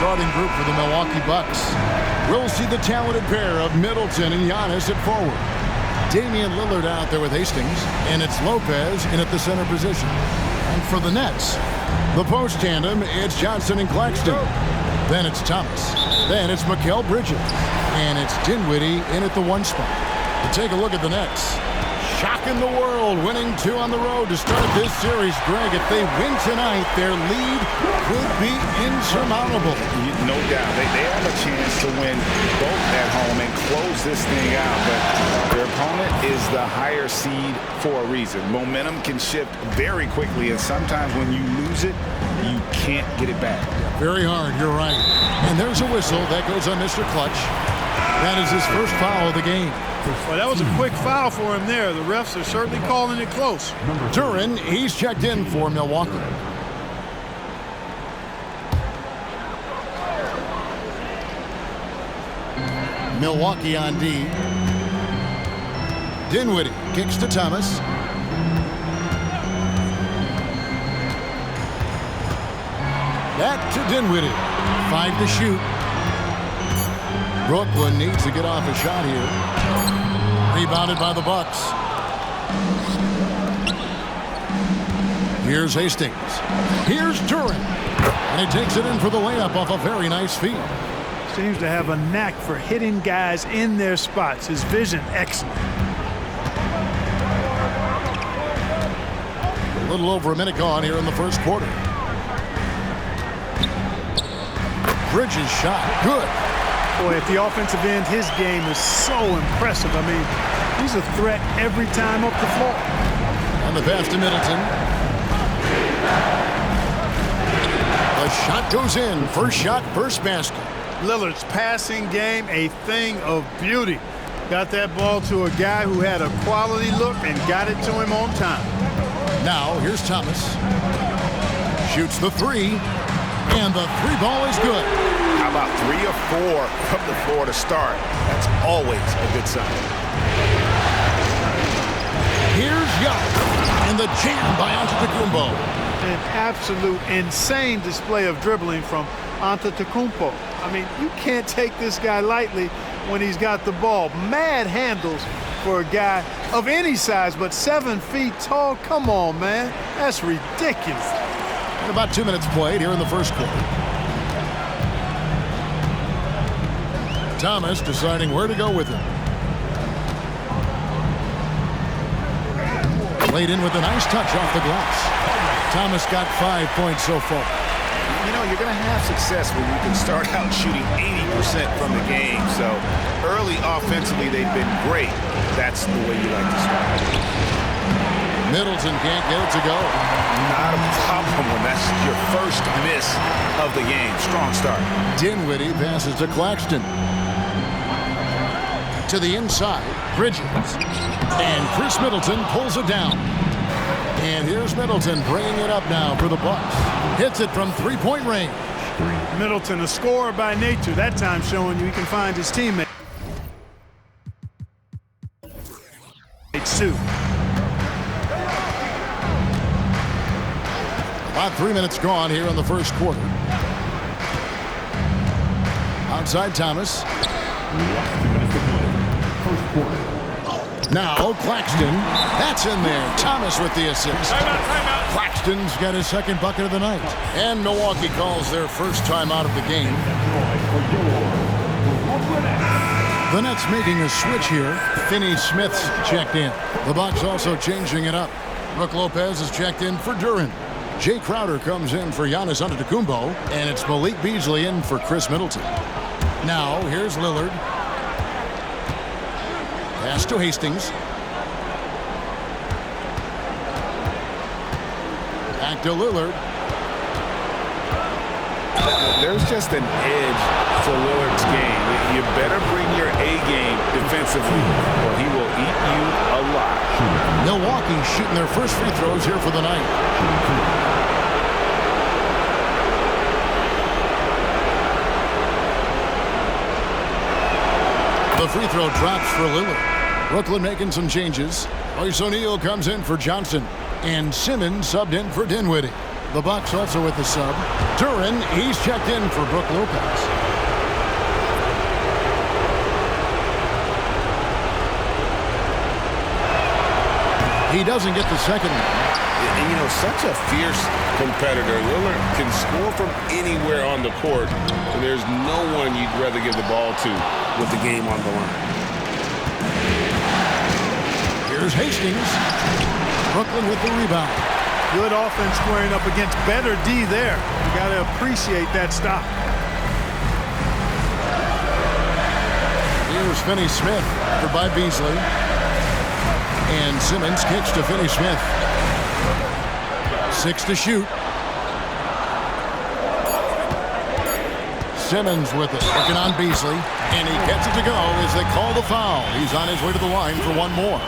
starting group for the Milwaukee Bucks. We'll see the talented pair of Middleton and Giannis at forward. Damian Lillard out there with Hastings, and it's Lopez in at the center position. And for the Nets, the post tandem, it's Johnson and Claxton. Then it's Thomas. Then it's Mikal Bridges. And it's Dinwiddie in at the 1 spot. And take a look at the Nets. Shocking the world, winning 2 on the road to start this series. Greg, if they win tonight, their lead could be insurmountable. No doubt. They have a chance to win both at home and close this thing out. But their opponent is the higher seed for a reason. Momentum can shift very quickly, and sometimes when you lose it, you can't get it back. Yeah, very hard, you're right. And there's a whistle. That goes on Mr. Clutch. That is his first foul of the game. Well, that was a quick foul for him there. The refs are certainly calling it close. Duren, he's checked in for Milwaukee. Milwaukee on D. Dinwiddie kicks to Thomas. Back to Dinwiddie. 5 to shoot. Brooklyn needs to get off a shot here. Rebounded by the Bucks. Here's Hastings. Here's Duren. And he takes it in for the layup off a very nice feed. Seems to have a knack for hitting guys in their spots. His vision, excellent. A little over a minute gone here in the first quarter. Bridges shot. Good. Boy, at the offensive end, his game is so impressive. I mean, he's a threat every time up the floor. And the pass to Middleton. The shot goes in. First shot, first basket. Lillard's passing game, a thing of beauty. Got that ball to a guy who had a quality look and got it to him on time. Now, here's Thomas. Shoots the 3. And the 3 ball is good. How about 3 or 4 from the floor to start? That's always a good sign. Here's Young. And the jam by Antetokounmpo. An absolute insane display of dribbling from Antetokounmpo. I mean, you can't take this guy lightly when he's got the ball. Mad handles for a guy of any size, but 7 feet tall. Come on, man. That's ridiculous. About 2 minutes played here in the first quarter. Thomas deciding where to go with it. Laid in with a nice touch off the glass. Thomas got 5 points so far. You know, you're going to have success when you can start out shooting 80% from the game. So early offensively, they've been great. That's the way you like to start. Middleton can't get it to go. Not a problem when that's your first miss of the game. Strong start. Dinwiddie passes to Claxton. To the inside, Bridges. And Chris Middleton pulls it down. And here's Middleton bringing it up now for the Bucks. Hits it from 3-point range. Middleton, a scorer by nature, that time showing you he can find his teammate. About 3 minutes gone here in the first quarter. Outside Thomas. Now Claxton. That's in there. Thomas with the assist. Timeout. Claxton's got his second bucket of the night. And Milwaukee calls their first timeout of the game. The Nets making a switch here. Finney-Smith's checked in. The Bucks also changing it up. Brook Lopez is checked in for Duren. Jay Crowder comes in for Giannis Antetokounmpo, and it's Malik Beasley in for Chris Middleton. Now, here's Lillard. Pass to Hastings. Back to Lillard. There's just an edge to Lillard's game. You better bring your A game defensively, or he will eat you alive. Milwaukee shooting their first free throws here for the night. The free throw drops for Lillard. Brooklyn making some changes. Royce O'Neal comes in for Johnson. And Simmons subbed in for Dinwiddie. The Bucks also with the sub. Duran, he's checked in for Brook Lopez. He doesn't get the second one. And, you know, such a fierce competitor. Lillard can score from anywhere on the court, and there's no one you'd rather give the ball to with the game on the line. Here's Hastings. Brooklyn with the rebound. Good offense squaring up against better D there. You got to appreciate that stop. Here's Finney-Smith for by Beasley. And Simmons kicks to Finney-Smith. 6 to shoot. Simmons with it, working on Beasley. And he gets it to go as they call the foul. He's on his way to the line for one more.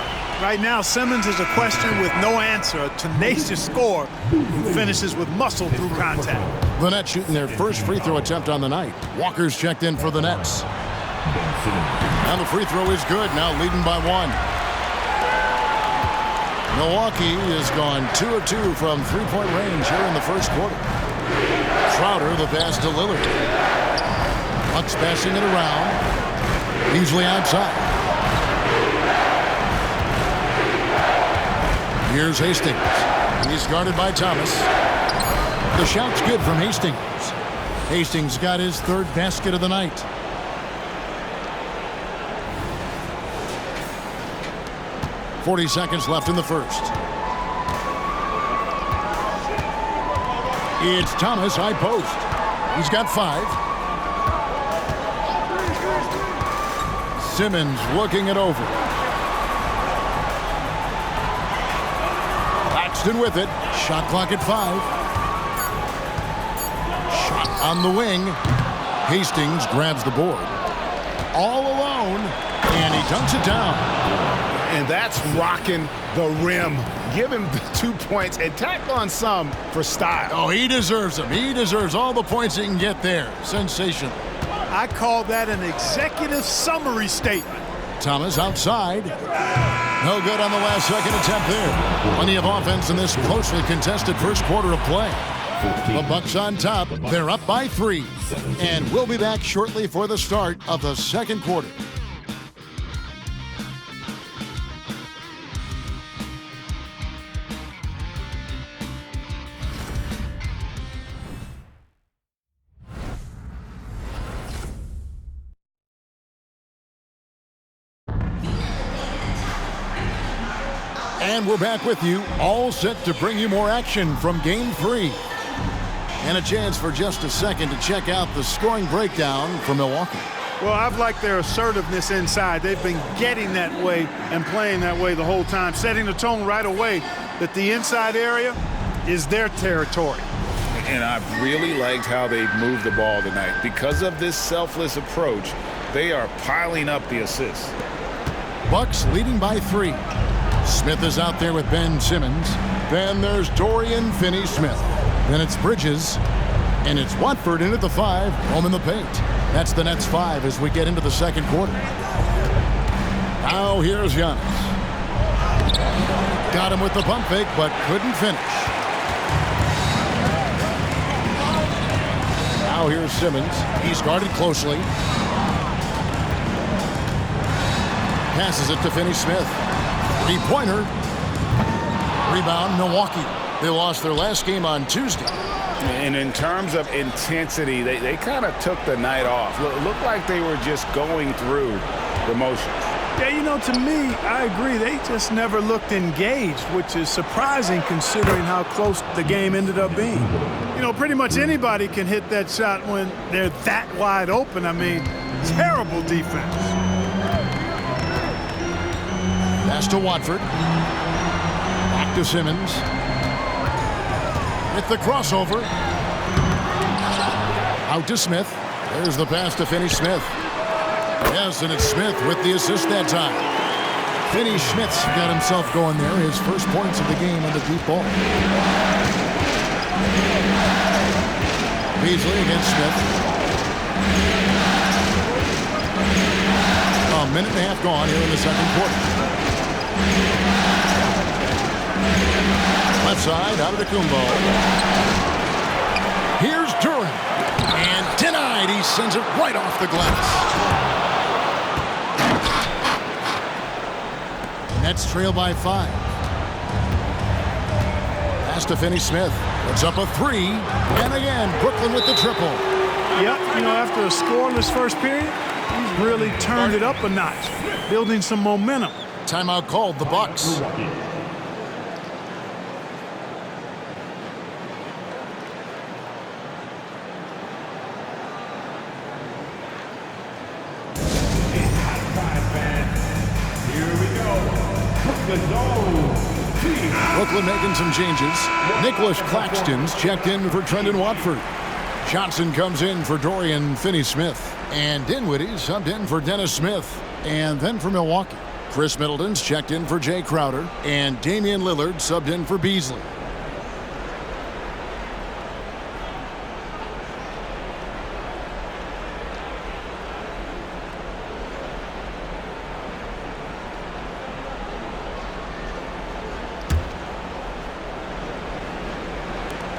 Right now, Simmons is a question with no answer. A tenacious scorer who finishes with muscle through contact. The Nets shooting their first free throw attempt on the night. Walker's checked in for the Nets. And the free throw is good, now leading by 1. Milwaukee has gone 2 of 2 from three-point range here in the first quarter. Crowder, the pass to Lillard. Bucks passing it around. Beasley outside. Here's Hastings. He's guarded by Thomas. The shot's good from Hastings. Hastings got his third basket of the night. .40 seconds left in the first. It's Thomas, high post. He's got 5. Simmons looking it over. Paxton with it. Shot clock at 5. Shot on the wing. Hastings grabs the board. All alone, and he dunks it down. And that's rocking the rim. Give him the 2 points and tack on some for style. Oh, he deserves them. He deserves all the points he can get there. Sensational. I call that an executive summary statement. Thomas outside. No good on the last second attempt there. Plenty of offense in this closely contested first quarter of play. The Bucks on top. They're up by 3. And we'll be back shortly for the start of the second quarter. And we're back with you, all set to bring you more action from Game 3. And a chance for just a second to check out the scoring breakdown for Milwaukee. Well, I've liked their assertiveness inside. They've been getting that way and playing that way the whole time, setting the tone right away that the inside area is their territory. And I've really liked how they've moved the ball tonight. Because of this selfless approach, they are piling up the assists. Bucks leading by 3. Smith is out there with Ben Simmons. Then there's Dorian Finney-Smith. Then it's Bridges. And it's Watford in at the 5, home in the paint. That's the Nets 5 as we get into the second quarter. Now here's Giannis. Got him with the pump fake, but couldn't finish. Now here's Simmons. He's guarded closely. Passes it to Finney-Smith. Three-pointer. Rebound, Milwaukee. They lost their last game on Tuesday. And in terms of intensity, they kind of took the night off. Looked like they were just going through the motions. Yeah, you know, to me, I agree. They just never looked engaged, which is surprising considering how close the game ended up being. You know, pretty much anybody can hit that shot when they're that wide open. I mean, terrible defense. Pass to Watford. Back to Simmons. With the crossover. Out to Smith. There's the pass to Finney-Smith. Yes, and it's Smith with the assist that time. Finney-Smith's got himself going there. His first points of the game on the deep ball. Beasley against Smith. A minute and a half gone here in the second quarter. Left side, out of the Kumbo. Duran. And denied. He sends it right off the glass. Nets trail by 5. Pass to Finney-Smith. Puts up a 3. And again, Brooklyn with the triple. Yep, after a scoreless first period, he's really turned it up a notch, building some momentum. Timeout called, the Bucks. Brooklyn making some changes. Nicholas Claxton's checked in for Trendon Watford. Johnson comes in for Dorian Finney-Smith. And Dinwiddie subbed in for Dennis Smith. And then for Milwaukee, Chris Middleton's checked in for Jay Crowder. And Damian Lillard subbed in for Beasley.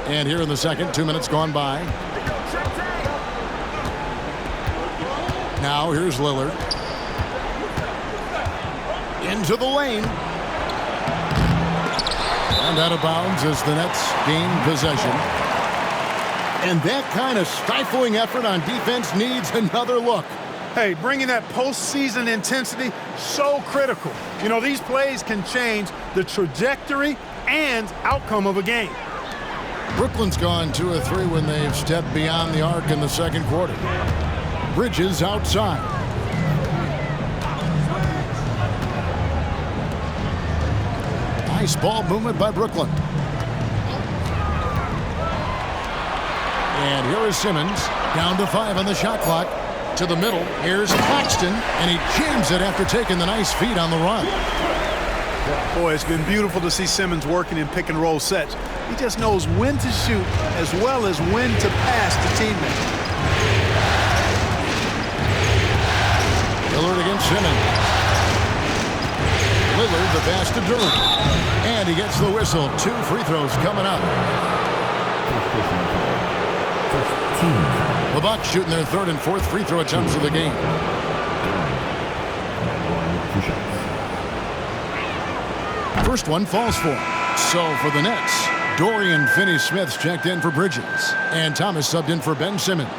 And here in the second, 2 minutes gone by. Now here's Lillard. Into the lane. And out of bounds as the Nets gain possession. And that kind of stifling effort on defense needs another look. Hey, bringing that postseason intensity, so critical. These plays can change the trajectory and outcome of a game. Brooklyn's gone 2 of 3 when they've stepped beyond the arc in the second quarter. Bridges outside. Nice ball movement by Brooklyn. And here is Simmons, down to 5 on the shot clock. To the middle, here's Claxton, and he jams it after taking the nice feed on the run. Boy, it's been beautiful to see Simmons working in pick and roll sets. He just knows when to shoot as well as when to pass to teammates. Lillard against Simmons. Lillard the pass to Duran. And he gets the whistle. 2 free throws coming up. The Bucks shooting their 3rd and 4th free throw attempts of the game. First one falls for him. So for the Nets, Dorian Finney-Smith's checked in for Bridges. And Thomas subbed in for Ben Simmons.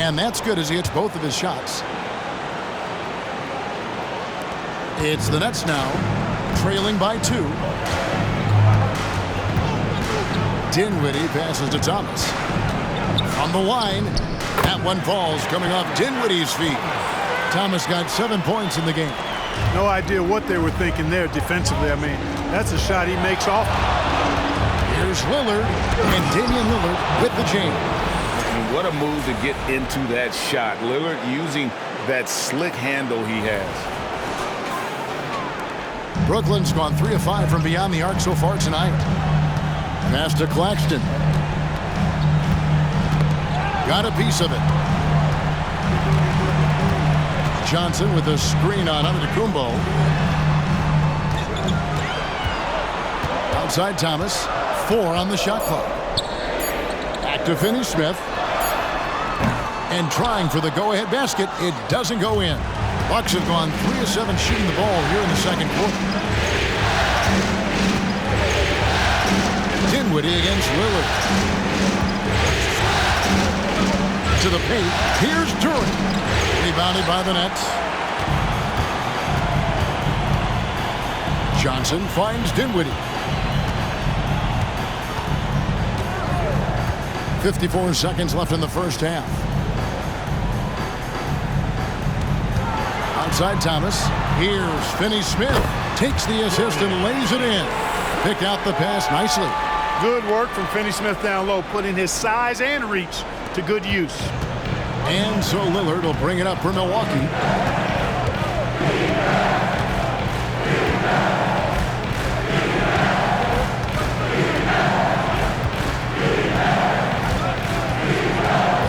And that's good as he hits both of his shots. It's the Nets now, trailing by 2. Dinwiddie passes to Thomas. On the line, that one falls coming off Dinwiddie's feet. Thomas got 7 points in the game. No idea what they were thinking there defensively. I mean, that's a shot he makes off. Here's Lillard, and Damian Lillard with the jam. And what a move to get into that shot. Lillard using that slick handle he has. Brooklyn's gone 3 of 5 from beyond the arc so far tonight. Pass to Claxton. Got a piece of it. Johnson with a screen on Antetokounmpo. Outside Thomas. 4 on the shot clock. Back to Finney-Smith. And trying for the go-ahead basket. It doesn't go in. Bucks have gone 3 of 7 shooting the ball here in the second quarter. Dinwiddie against Lillard. To the paint. Here's Duran. Rebounded by the Nets. Johnson finds Dinwiddie. 54 seconds left in the first half. Outside Thomas. Here's Finney-Smith. Takes the assist and lays it in. Picked out the pass nicely. Good work from Finney-Smith down low, putting his size and reach to good use. And so Lillard will bring it up for Milwaukee.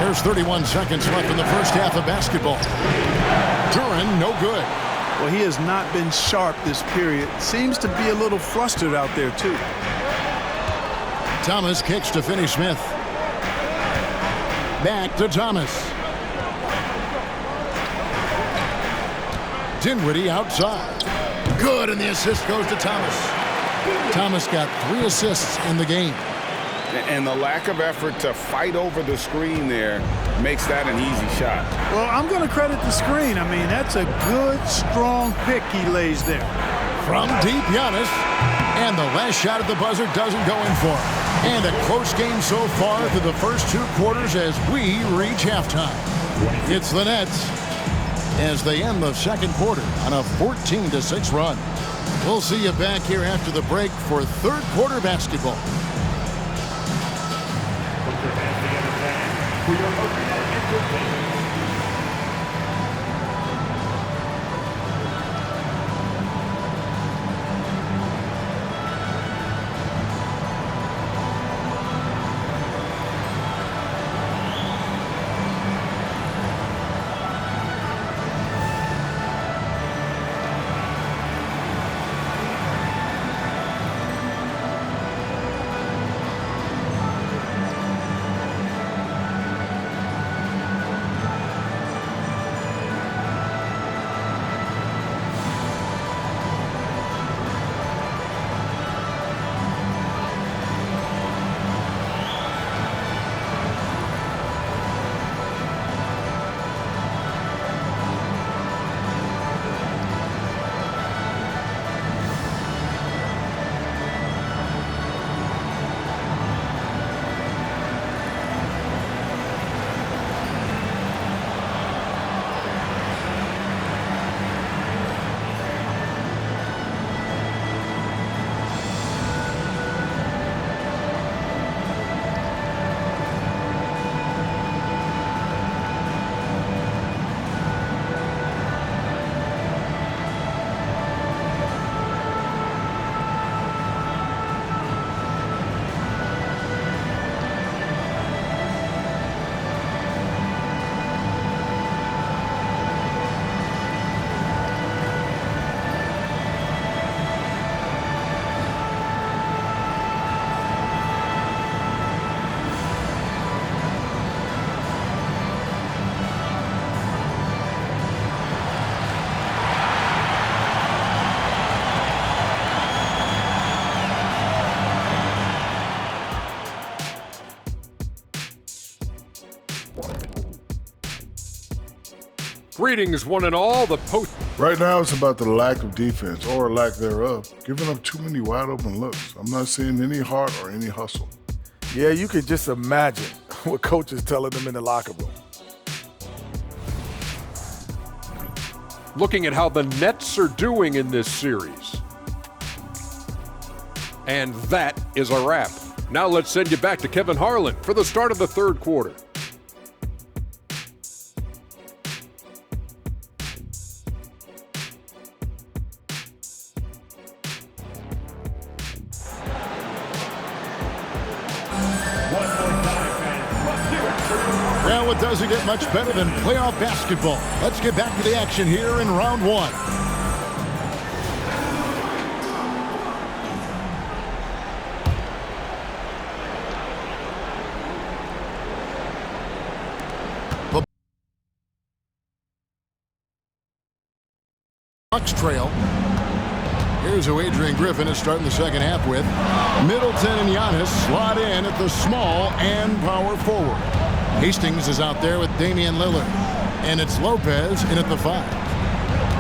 There's 31 seconds left in the first half of basketball. Duran, no good. Well, he has not been sharp this period. Seems to be a little flustered out there, too. Thomas kicks to Finney Smith. Back to Thomas. Dinwiddie outside. Good, and the assist goes to Thomas. Thomas got 3 assists in the game. And the lack of effort to fight over the screen there makes that an easy shot. Well, I'm going to credit the screen. I mean, that's a good, strong pick he lays there. From deep, Giannis. And the last shot at the buzzer doesn't go in for him. And a close game so far through the first 2 quarters as we reach halftime. It's the Nets as they end the second quarter on a 14-6 run. We'll see you back here after the break for third quarter basketball. Greetings, one and all. The post. Right now, it's about the lack of defense, or lack thereof, giving up too many wide-open looks. I'm not seeing any heart or any hustle. Yeah, you can just imagine what coach is telling them in the locker room. Looking at how the Nets are doing in this series. And that is a wrap. Now let's send you back to Kevin Harlan for the start of the third quarter. Well, it doesn't get much better than playoff basketball. Let's get back to the action here in round 1. The Bucks trail. Here's who Adrian Griffin is starting the second half with. Middleton and Giannis slot in at the small and power forward. Hastings is out there with Damian Lillard. And it's Lopez in at the 5.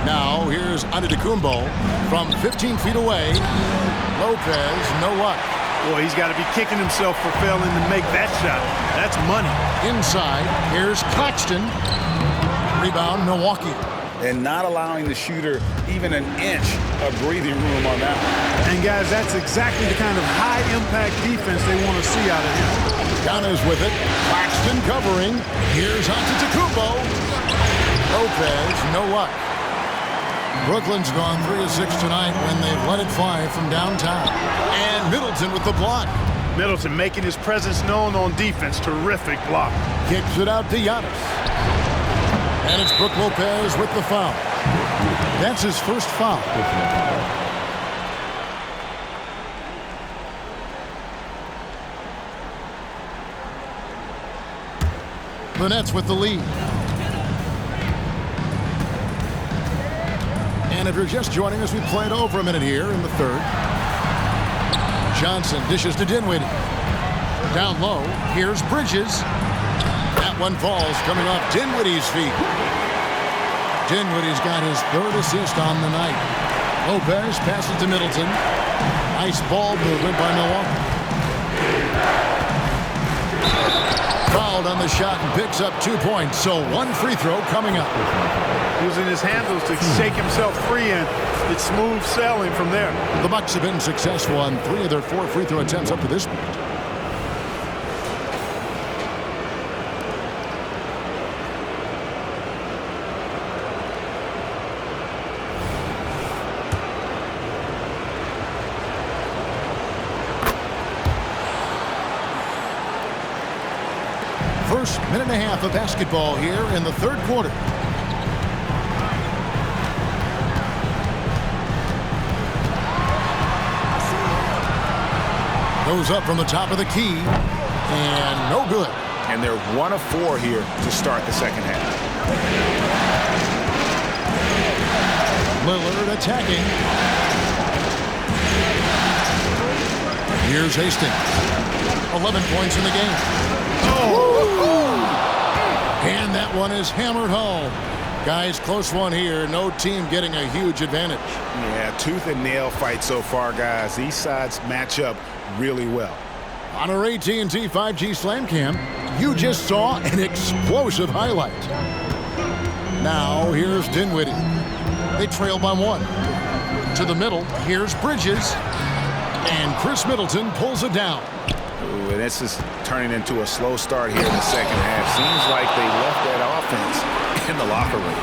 Now here's Antetokounmpo from 15 feet away. Lopez, no luck. Boy, he's got to be kicking himself for failing to make that shot. That's money. Inside, here's Claxton. Rebound, Milwaukee. And not allowing the shooter even an inch of breathing room on that one. And guys, that's exactly the kind of high-impact defense they want to see out of him. Giannis with it. Claxton covering. Here's Antetokounmpo. Lopez, no luck. Brooklyn's gone 3 of 6 tonight when they've let it fly from downtown. And Middleton with the block. Middleton making his presence known on defense. Terrific block. Kicks it out to Giannis. And it's Brook Lopez with the foul. That's his first foul. The Nets with the lead. And if you're just joining us, we played over a minute here in the third. Johnson dishes to Dinwiddie. Down low, here's Bridges. That one falls coming off Dinwiddie's feet. Dinwiddie's got his third assist on the night. Lopez passes to Middleton. Nice ball movement by Milwaukee. Fouled on the shot and picks up 2 points. So one free throw coming up. Using his handles to shake himself free, and it's smooth sailing from there. The Bucks have been successful on 3 of their 4 free throw attempts up to this point. First minute and a half of basketball here in the third quarter. Goes up from the top of the key, and no good. And they're 1 of 4 here to start the second half. Lillard attacking. Here's Hastings. 11 points in the game. And that one is hammered home. Guys, close one here. No team getting a huge advantage. Yeah, tooth and nail fight so far, guys. These sides match up really well. On our AT&T 5G Slam Cam, you just saw an explosive highlight. Now here's Dinwiddie. They trail by 1. To the middle, here's Bridges. And Chris Middleton pulls it down. Ooh, and this is turning into a slow start here in the second half. Seems like they left that offense in the locker room.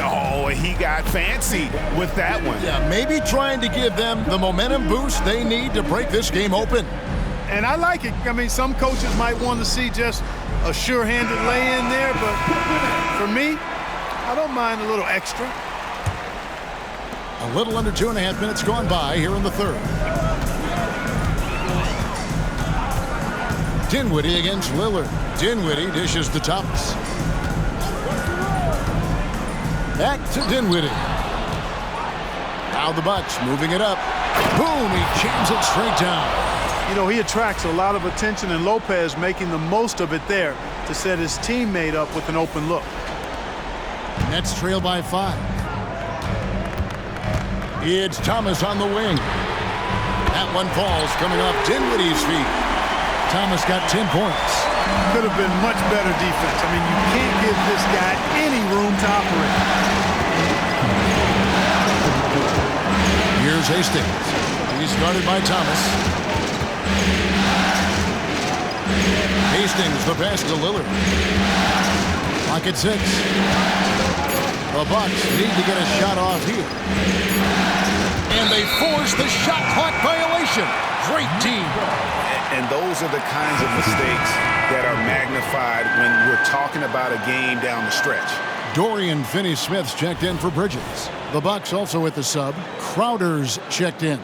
Oh, he got fancy with that one. Yeah, maybe trying to give them the momentum boost they need to break this game open. And I like it. I mean, some coaches might want to see just a sure-handed lay-in there, but for me, I don't mind a little extra. A little under 2.5 minutes gone by here in the third. Dinwiddie against Lillard. Dinwiddie dishes to Thomas. Back to Dinwiddie. Now the Bucks moving it up. Boom, he jams it straight down. You know, he attracts a lot of attention, and Lopez making the most of it there to set his teammate up with an open look. Nets trail by 5. It's Thomas on the wing. That one falls coming off Dinwiddie's feet. Thomas got 10 points. Could have been much better defense. I mean, you can't give this guy any room to operate. Here's Hastings. He's guarded by Thomas. Hastings, the pass to Lillard. Clock at 6. The Bucks need to get a shot off here. And they force the shot clock violation. Great team. And those are the kinds of mistakes that are magnified when we're talking about a game down the stretch. Dorian Finney-Smith's checked in for Bridges. The Bucks also with the sub. Crowder's checked in.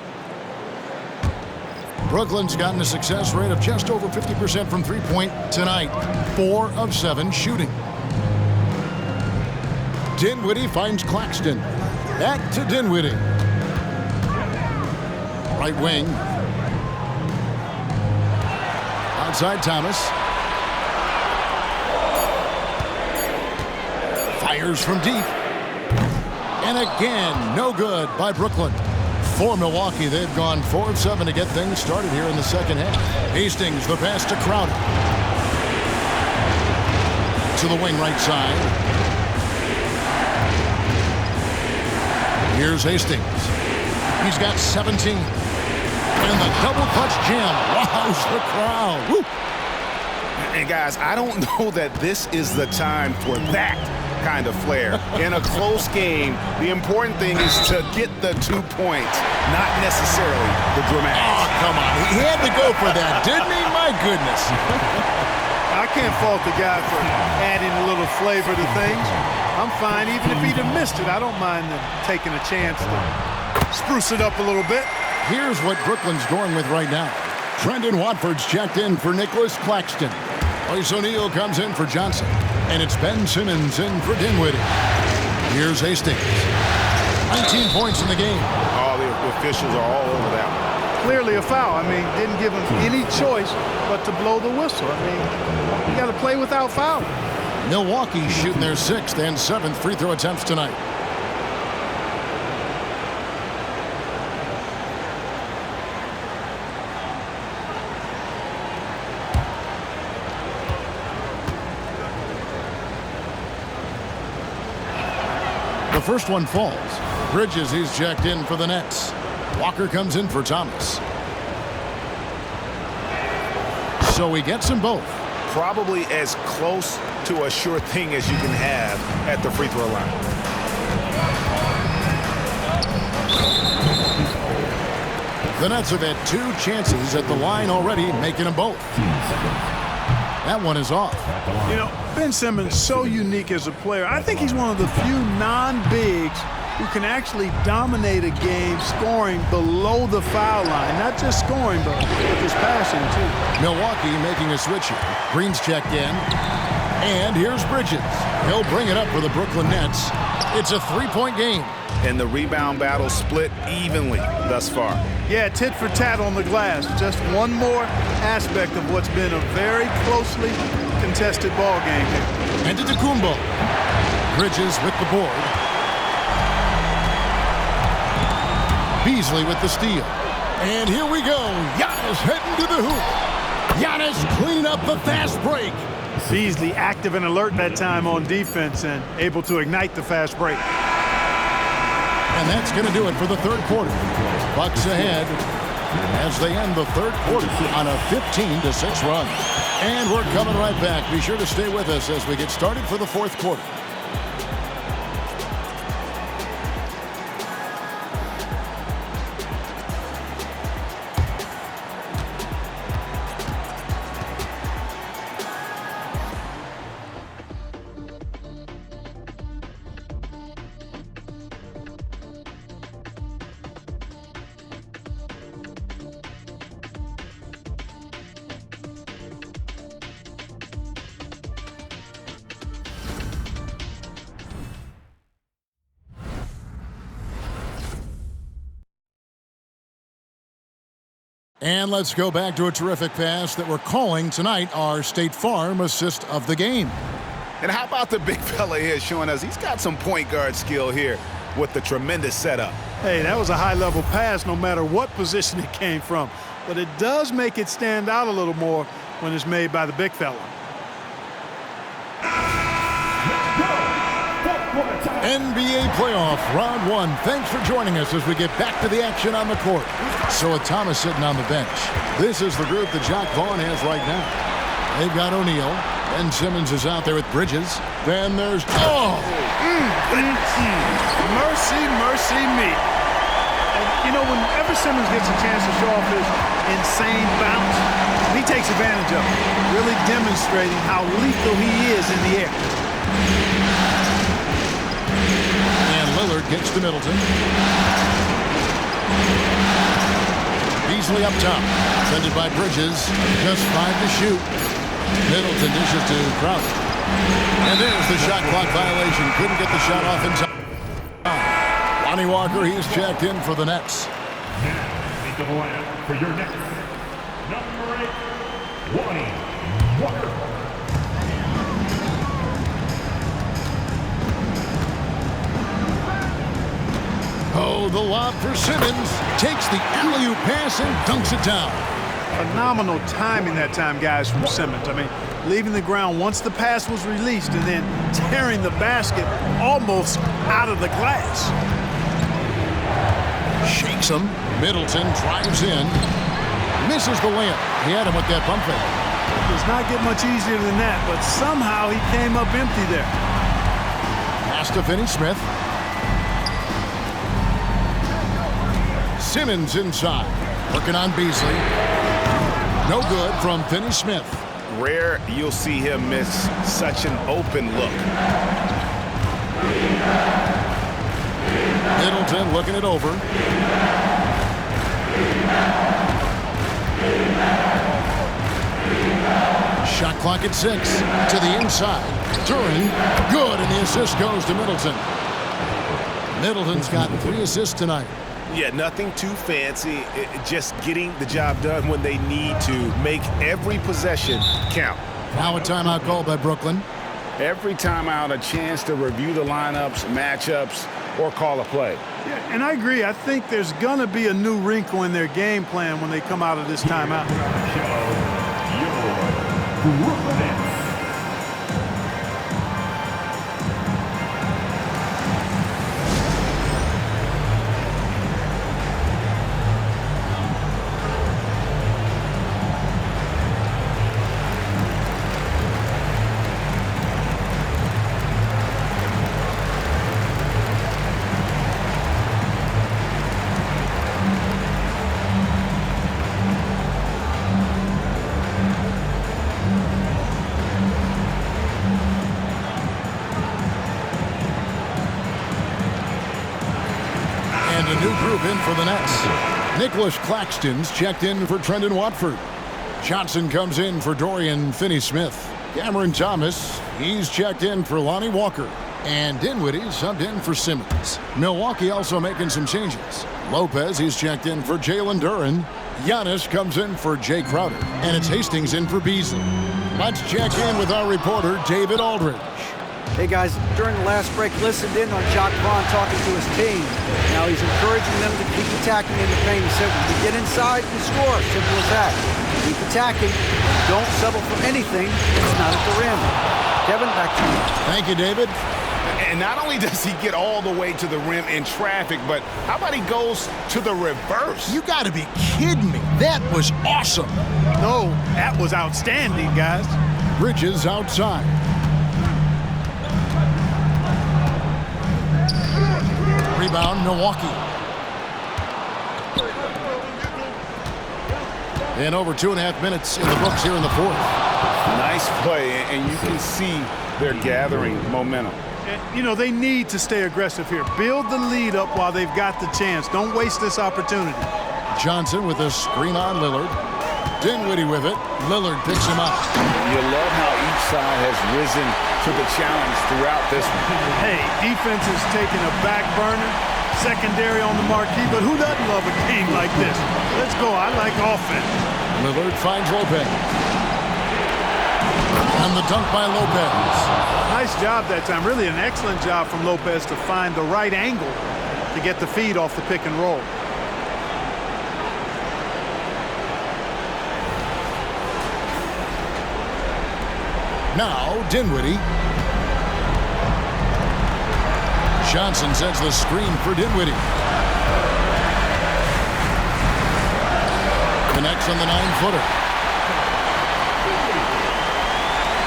Brooklyn's gotten a success rate of just over 50% from three-point tonight. 4 of 7 shooting. Dinwiddie finds Claxton. Back to Dinwiddie. Right wing. Outside Thomas. Fires from deep. And again, no good by Brooklyn. For Milwaukee, they've gone 4 of 7 to get things started here in the second half. Hastings, the pass to Crowder. To the wing right side. Here's Hastings. He's got 17. And the double clutch jam wows the crowd. Woo. And guys, I don't know that this is the time for that kind of flair. In a close game, the important thing is to get the 2 points, not necessarily the dramatics. Oh, come on. He had to go for that, didn't he? My goodness. I can't fault the guy for adding a little flavor to things. I'm fine. Even if he'd have missed it, I don't mind taking a chance to spruce it up a little bit. Here's what Brooklyn's going with right now. Trendon Watford's checked in for Nicholas Claxton. Royce O'Neal comes in for Johnson. And it's Ben Simmons in for Dinwiddie. Here's Hastings. 19 points in the game. All the officials are all over that one. Clearly a foul. I mean, didn't give him any choice but to blow the whistle. I mean, you got to play without fouling. Milwaukee's shooting their 6th and 7th free throw attempts tonight. The first one falls. Bridges, he's checked in for the Nets. Walker comes in for Thomas. So he gets them both. Probably as close to a sure thing as you can have at the free throw line. The Nets have had 2 chances at the line already, making them both. That one is off. You know, Ben Simmons, so unique as a player. I think he's one of the few non-bigs who can actually dominate a game scoring below the foul line. Not just scoring, but with his passing, too. Milwaukee making a switch here. Green's checked in. And here's Bridges. He'll bring it up for the Brooklyn Nets. It's a 3-point game. And the rebound battle split evenly thus far. Yeah, tit for tat on the glass. Just one more aspect of what's been a very closely contested ball game here. Antetokounmpo. Bridges with the board. Beasley with the steal. And here we go. Giannis heading to the hoop. Giannis cleaning up the fast break. Beasley active and alert that time on defense and able to ignite the fast break. And that's going to do it for the third quarter. Bucks ahead as they end the third quarter on a 15-6 run. And we're coming right back. Be sure to stay with us as we get started for the fourth quarter. And let's go back to a terrific pass that we're calling tonight our State Farm assist of the game. And how about the big fella here showing us he's got some point guard skill here with the tremendous setup. Hey, that was a high-level pass no matter what position it came from. But it does make it stand out a little more when it's made by the big fella. NBA playoff round 1. Thanks for joining us as we get back to the action on the court. So with Thomas sitting on the bench, this is the group that Jacque Vaughn has right now. They've got O'Neal. Ben Simmons is out there with Bridges. Then there's Mercy, mercy me. And, you know, whenever Simmons gets a chance to show off his insane bounce, he takes advantage of it, really demonstrating how lethal he is in the air. Lillard gets to Middleton. Beasley up top. Defended by Bridges. Just 5 to shoot. Middleton dishes to Crowder. And there's the shot clock violation. Couldn't get the shot off in time. Lonnie Walker, he's checked in for the Nets. Now, into the lineup for your Nets. Number 8, Lonnie Walker. Oh, the lob for Simmons. Takes the alley-oop pass and dunks it down. Phenomenal timing that time, guys, from Simmons. I mean, leaving the ground once the pass was released and then tearing the basket almost out of the glass. Shakes him. Middleton drives in. Misses the layup. He had him with that pump fake. Does not get much easier than that, but somehow he came up empty there. Pass to Finney-Smith. Simmons inside. Working on Beasley. No good from Finney-Smith. Rare you'll see him miss such an open look. Middleton looking it over. Shot clock at 6. To the inside. Duran, good, and the assist goes to Middleton. Middleton's got 3 assists tonight. Yeah, nothing too fancy. Just getting the job done when they need to. Make every possession count. Now a timeout called by Brooklyn. Every timeout, a chance to review the lineups, matchups, or call a play. Yeah, and I agree. I think there's going to be a new wrinkle in their game plan when they come out of this timeout. Brooklyn Nets. In for the Nets. Nicholas Claxton's checked in for Trendon Watford. Johnson comes in for Dorian Finney-Smith. Cameron Thomas, he's checked in for Lonnie Walker. And Dinwiddie subbed in for Simmons. Milwaukee also making some changes. Lopez, he's checked in for Jalen Duran. Giannis comes in for Jay Crowder. And it's Hastings in for Beasley. Let's check in with our reporter, David Aldridge. Hey guys, during the last break, listened in on Jacques Vaughn talking to his team. Now he's encouraging them to keep attacking in the paint. He said, when you get inside, you score. Simple as that. Keep attacking. Don't settle for anything. It's not at the rim. Kevin, back to you. Thank you, David. And not only does he get all the way to the rim in traffic, but how about he goes to the reverse? You got to be kidding me. That was awesome. No, that was outstanding, guys. Bridges outside. Rebound, Milwaukee. And over 2.5 minutes in the books here in the fourth. Nice play, and you can see they're gathering momentum. And, you know, they need to stay aggressive here. Build the lead up while they've got the chance. Don't waste this opportunity. Johnson with a screen on Lillard. Dinwiddie with it. Lillard picks him up. You love how each side has risen to the challenge throughout this one. Hey, defense is taking a back burner, secondary on the marquee, but who doesn't love a game like this? Let's go. I like offense. Lillard finds Lopez. And the dunk by Lopez. Nice job that time. Really an excellent job from Lopez to find the right angle to get the feed off the pick and roll. Now, Dinwiddie. Johnson sets the screen for Dinwiddie. Connects on the 9-footer.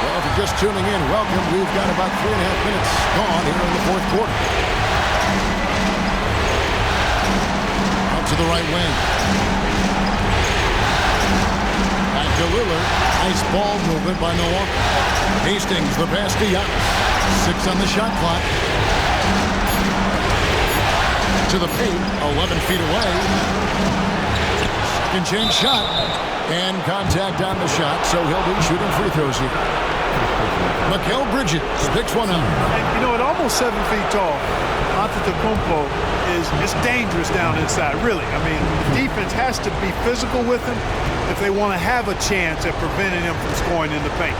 Well, if you're just tuning in, welcome. We've got about 3.5 minutes gone here in the fourth quarter. Out to the right wing. Back to Lillard. Nice ball movement by Milwaukee. Hastings, the pass to Giannis. 6 on the shot clock. To the paint, 11 feet away. Second chance shot. And contact on the shot, so he'll be shooting free throws here. Mikal Bridges picks one up. And, you know, at almost 7 feet tall, Antetokounmpo is dangerous down inside, really. I mean, the defense has to be physical with him if they want to have a chance at preventing him from scoring in the paint.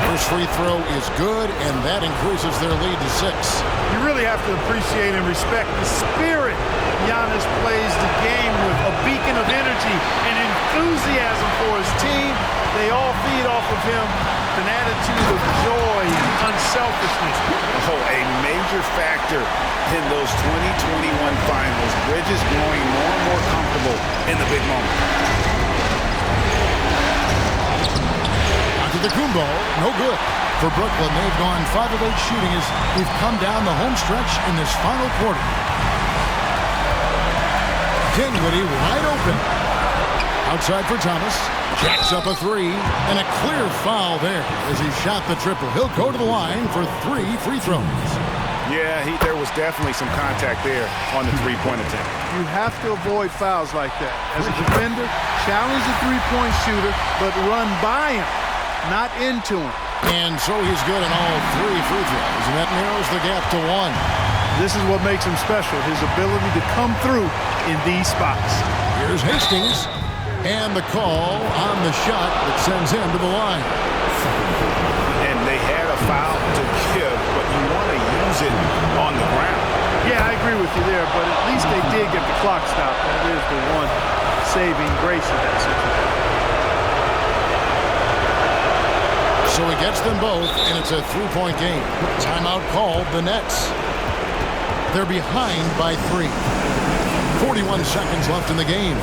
First free throw is good, and that increases their lead to 6. You really have to appreciate and respect the spirit Giannis plays the game with, a beacon of energy and enthusiasm for his team. They all feed off of him, an attitude of joy and unselfishness. Oh, a major factor in those 2021 finals. Bridges growing more and more comfortable in the big moment. Antetokounmpo, no good. For Brooklyn, they've gone 5 of 8 shooting as we've come down the home stretch in this final quarter. Dinwiddie wide open. Outside for Thomas. Jacks up a three, and a clear foul there as he shot the triple. He'll go to the line for 3 free throws. Yeah, there was definitely some contact there on the three-point attempt. You have to avoid fouls like that. As a defender, challenge the three-point shooter, but run by him, not into him. And so he's good in all 3 free throws, and that narrows the gap to 1. This is what makes him special, his ability to come through in these spots. Here's Hastings. And the call on the shot that sends him to the line. And they had a foul to give, but you want to use it on the ground. Yeah, I agree with you there, but at least they did get the clock stopped. That is the one saving grace of that situation. So he gets them both, and it's a 3-point game. Timeout called the Nets. They're behind by 3. 41 seconds left in the game.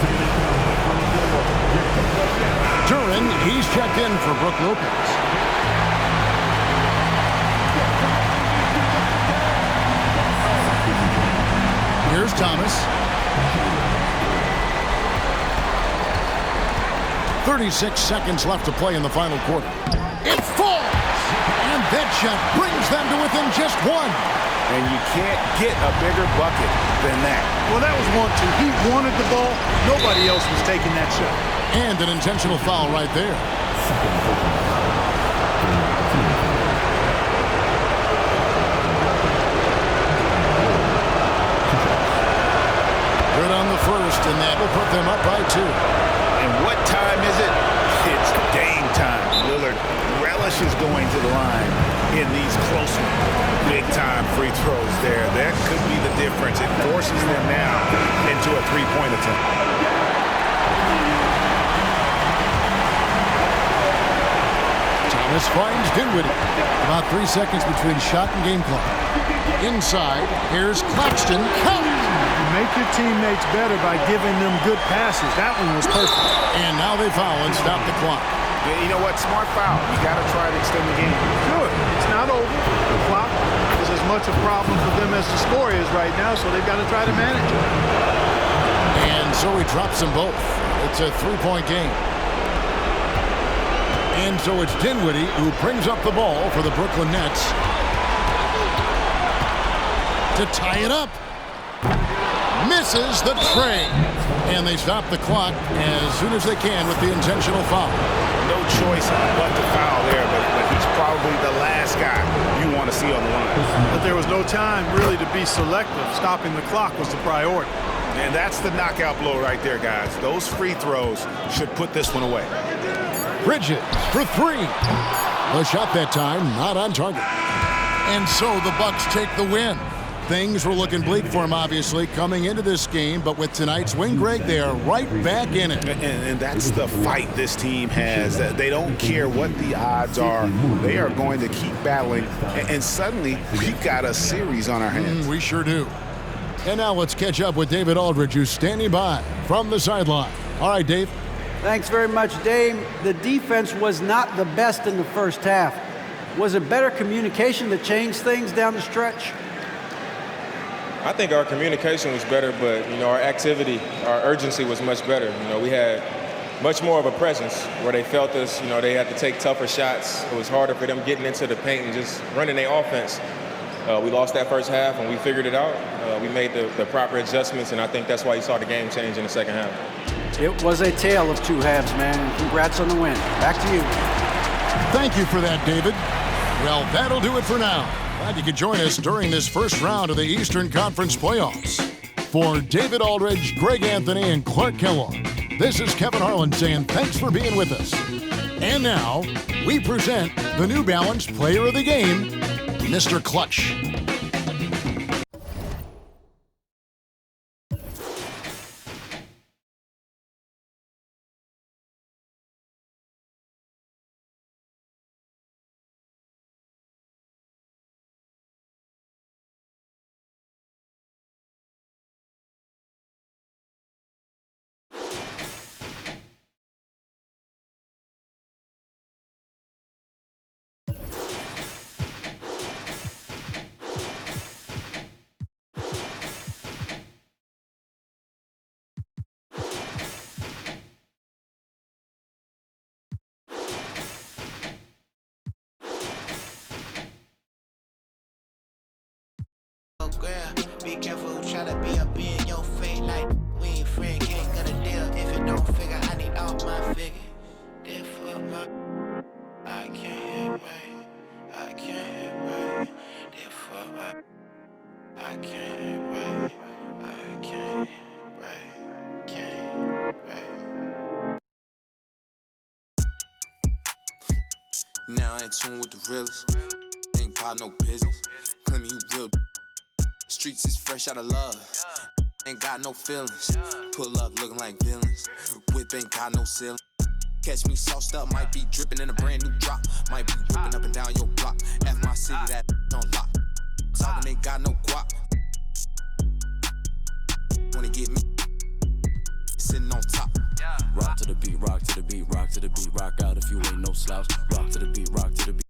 Duran, he's checked in for Brook Lopez. Here's Thomas. 36 seconds left to play in the final quarter. It falls! And that shot brings them to within just 1. And you can't get a bigger bucket than that. Well, that was 1-2. He wanted the ball. Nobody else was taking that shot. And an intentional foul right there. Good on the first, and that will put them up by 2. And what time is it? It's game time. Lillard relishes going to the line in these close big-time free throws there. That could be the difference. It forces them now into a three-point attempt. Thomas finds Dinwiddie. About 3 seconds between shot and game clock. Inside, here's Claxton. Count! You make your teammates better by giving them good passes. That one was perfect. And now they foul and stop the clock. Yeah, you know what? Smart foul. You got to try to extend the game. Good. It's not over. The clock is as much a problem for them as the score is right now, so they've got to try to manage it. And so he drops them both. It's a 3-point game. And so it's Dinwiddie who brings up the ball for the Brooklyn Nets to tie it up. Misses the tray. And they stop the clock as soon as they can with the intentional foul. No choice but to foul there, but he's probably the last guy you want to see on the line. But there was no time really to be selective. Stopping the clock was the priority. And that's the knockout blow right there, guys. Those free throws should put this one away. Bridges for 3. The shot that time not on target. And so the Bucks take the win. Things were looking bleak for him, obviously, coming into this game, but with tonight's win, Greg, they are right back in it. And that's the fight this team has. They don't care what the odds are. They are going to keep battling, and suddenly we've got a series on our hands. We sure do. And now let's catch up with David Aldridge, who's standing by from the sideline. All right, Dave. Thanks very much, Dave. The defense was not the best in the first half. Was it better communication that changed things down the stretch? I think our communication was better, but, our activity, our urgency was much better. We had much more of a presence where they felt us. They had to take tougher shots. It was harder for them getting into the paint and just running their offense. We lost that first half, and we figured it out. We made the proper adjustments, and I think that's why you saw the game change in the second half. It was a tale of 2 halves, man. Congrats on the win. Back to you. Thank you for that, David. Well, that'll do it for now. Glad you could join us during this first round of the Eastern Conference playoffs. For David Aldridge, Greg Anthony, and Clark Kellogg, this is Kevin Harlan saying thanks for being with us. And now, we present the New Balance Player of the Game, Mr. Clutch. Be careful who tryna be up in your face like we ain't friend, can't cut a deal if it don't figure. I need all my figure. Therefore, I can't wait. I can't wait. Therefore, I can't wait. I can't wait. Can't wait. Now I ain't tune with the realest. Ain't got no business. Claim you real. Streets is fresh out of love. Ain't got no feelings. Pull up looking like villains. Whip ain't got no ceiling. Catch me sauced up, might be dripping in a brand new drop. Might be whipping up and down your block. F my city, that on lock. Talking ain't got no guap. Wanna get me sitting on top. Rock to the beat, rock to the beat, rock to the beat, rock out if you ain't no slouch. Rock to the beat, rock to the beat.